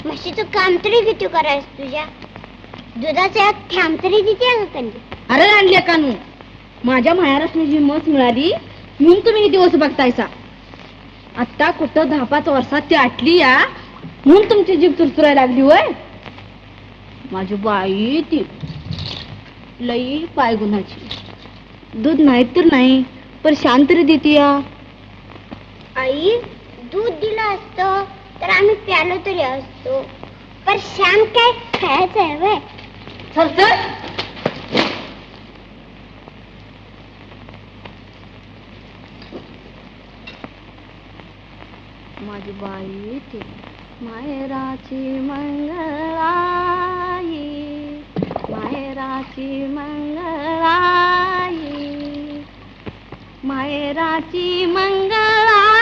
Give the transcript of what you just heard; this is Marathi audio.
म्हशीचं काम तरी किती करायच तुझ्या? दुधाचा एक थ्याम तरी देते का कधी? अरे आणले कानू, माझ्या माहेरासनी जी मस मिळाली म्हणून तुम्ही हे दिवस बघतायसा. आता कुठं 10-5 वर्षात ती आटली या म्हणून तुमची जीभ चुरचुरायला लागली होय. माझी बाई ती लई पायगुणाची. दूध नाही तर नाही पण शांत तरी देते या. आई, दूध दिलं असतं तर आम्ही प्यालो तरी असतो, पण श्याम काय खायचं आहे व्हय? चल चल. माझी बाई ती माहेराची मंगळाई, माहेराची मंगळाई, माहेराची मंगळाई.